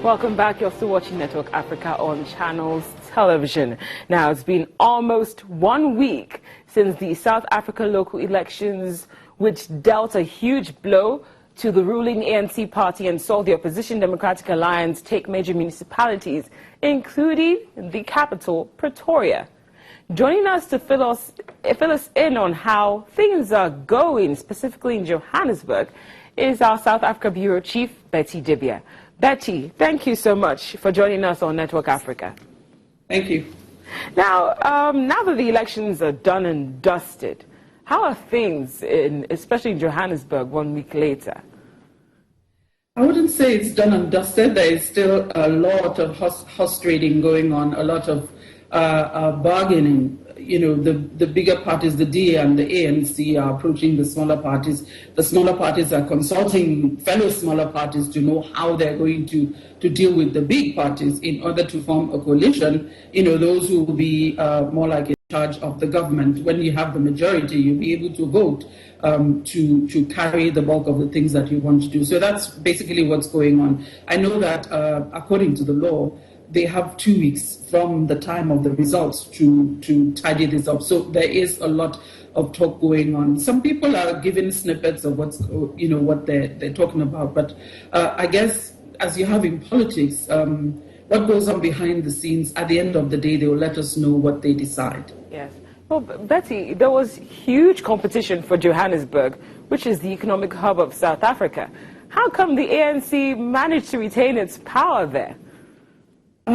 Welcome back. You're still watching Network Africa on Channels Television. Now, it's been almost 1 week since the South Africa local elections, which dealt a huge blow to the ruling ANC party and saw the opposition Democratic Alliance take major municipalities, including the capital, Pretoria. Joining us to fill us in on how things are going, specifically in Johannesburg, is our South Africa Bureau Chief, Betty Dibia. Betty, thank you so much for joining us on Network Africa. Thank you. Now that the elections are done and dusted, how are things, especially in Johannesburg 1 week later? I wouldn't say it's done and dusted. There is still a lot of horse trading going on, a lot of bargaining. You know, the bigger parties, the DA and the ANC, are approaching the smaller parties. The smaller parties are consulting fellow smaller parties to know how they're going to deal with the big parties in order to form a coalition. You know, those who will be more like in charge of the government. When you have the majority, you'll be able to vote to carry the bulk of the things that you want to do. So that's basically what's going on. I know that according to the law, they have 2 weeks from the time of the results to tidy this up. So there is a lot of talk going on. Some people are giving snippets of what they're talking about. But I guess, as you have in politics, what goes on behind the scenes, at the end of the day, they will let us know what they decide. Yes. Well, Betty, there was huge competition for Johannesburg, which is the economic hub of South Africa. How come the ANC managed to retain its power there? I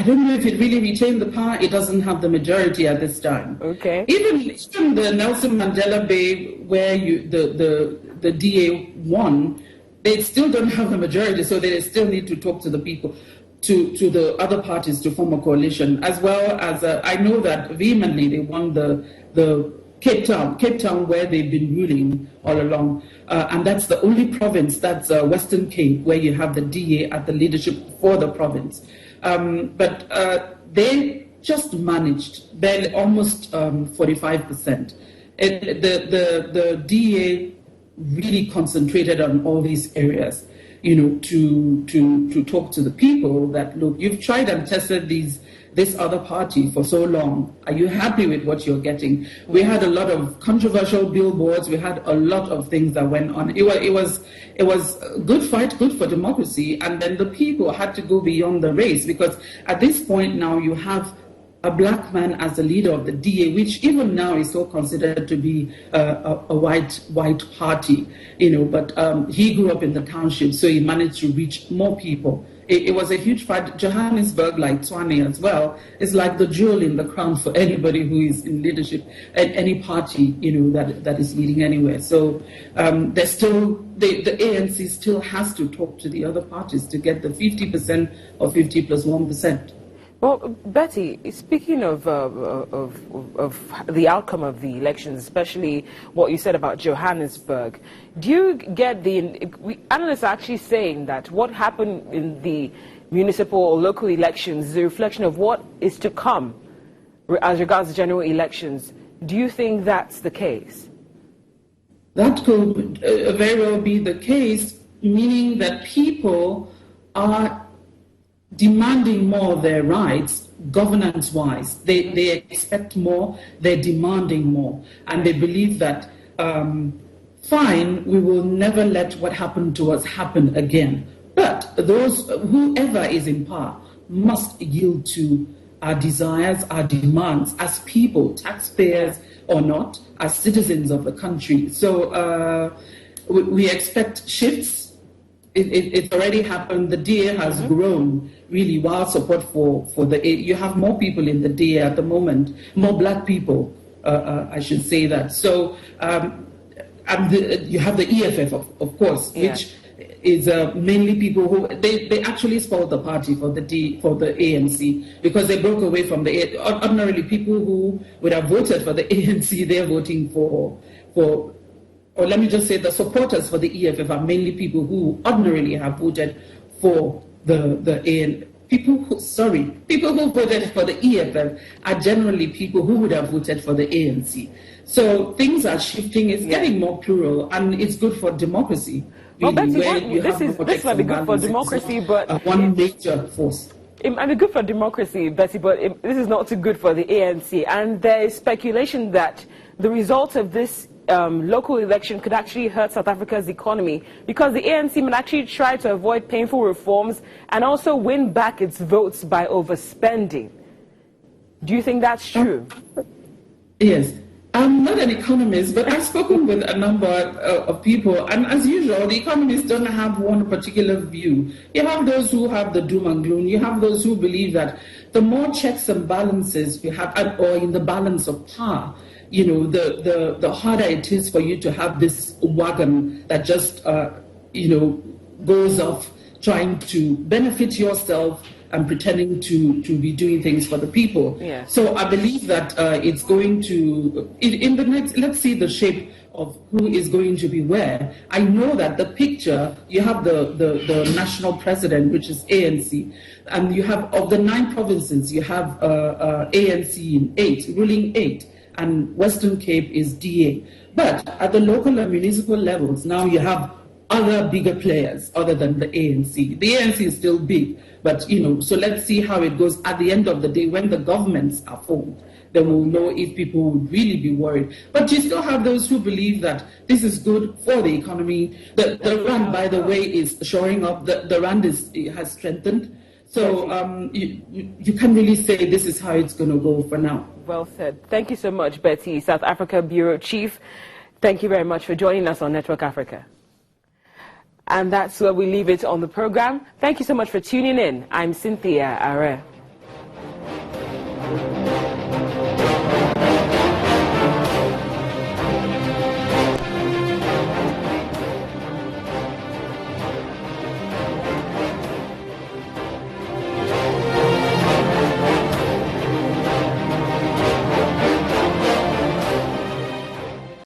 don't know if it really retained the power. It doesn't have the majority at this time. Okay. Even the Nelson Mandela Bay, where the DA won, they still don't have the majority, so they still need to talk to the people, to the other parties to form a coalition, as well as I know that vehemently they won the Cape Town, where they've been ruling all along. And that's the only province, that's Western Cape, where you have the DA at the leadership for the province. But they just managed barely almost 45%. The DA really concentrated on all these areas, you know, to talk to the people that, look, you've tried and tested this other party for so long. Are you happy with what you're getting? We had a lot of controversial billboards. We had a lot of things that went on. It was a good fight, good for democracy. And then the people had to go beyond the race, because at this point now you have a black man as the leader of the DA, which even now is still considered to be a white party, you know. But he grew up in the township, so he managed to reach more people. It was a huge fight. Johannesburg, like Tshwane as well, is like the jewel in the crown for anybody who is in leadership at any party, you know, that is leading anywhere. So there's still the ANC still has to talk to the other parties to get the 50% or 50 plus 1%. Well, Betty, speaking of the outcome of the elections, especially what you said about Johannesburg, do you get analysts are actually saying that what happened in the municipal or local elections is a reflection of what is to come as regards the general elections? Do you think that's the case? That could very well be the case, meaning that people are demanding more of their rights, governance-wise. They expect more, they're demanding more, and they believe that, fine, we will never let what happened to us happen again. But whoever is in power must yield to our desires, our demands, as people, taxpayers or not, as citizens of the country. So we expect shifts. It's already happened. The DA has grown really well. Support for you have more people in the DA at the moment, more black people, I should say that. So you have the EFF, of course, which is mainly people who they actually spoiled the party for the ANC, because they broke away from the ordinarily people who would have voted for the ANC. They're voting for. Or let me just say, the supporters for the EFF are mainly people who ordinarily have voted for the ANC. People who voted for the EFF are generally people who would have voted for the ANC. So things are shifting. It's getting more plural, and it's good for democracy. Well, really, Betty, where you have this might be good for democracy, but one major force. It might be good for democracy, Betty, but this is not too good for the ANC. And there is speculation that the result of this local election could actually hurt South Africa's economy, because the ANC might actually try to avoid painful reforms and also win back its votes by overspending. Do you think that's true? Yes. I'm not an economist, but I've spoken with a number of people, and as usual, the economists don't have one particular view. You have those who have the doom and gloom. You have those who believe that the more checks and balances you have, or in the balance of power, you know, the harder it is for you to have this wagon that just, you know, goes off trying to benefit yourself and pretending to be doing things for the people. Yeah. So I believe that it's going to, in the next, let's see the shape of who is going to be where. I know that the picture, you have the national president, which is ANC, and you have, of the 9 provinces, you have ANC in 8, ruling 8, and Western Cape is DA. But at the local and municipal levels, now you have other bigger players other than the ANC. The ANC is still big, but, you know, so let's see how it goes at the end of the day when the governments are formed. Then we'll know if people would really be worried. But you still have those who believe that this is good for the economy. The rand, by the way, is shoring up. The rand has strengthened. So you can't really say this is how it's going to go for now. Well said. Thank you so much, Betty, South Africa Bureau Chief. Thank you very much for joining us on Network Africa. And that's where we leave it on the program. Thank you so much for tuning in. I'm Cynthia Are.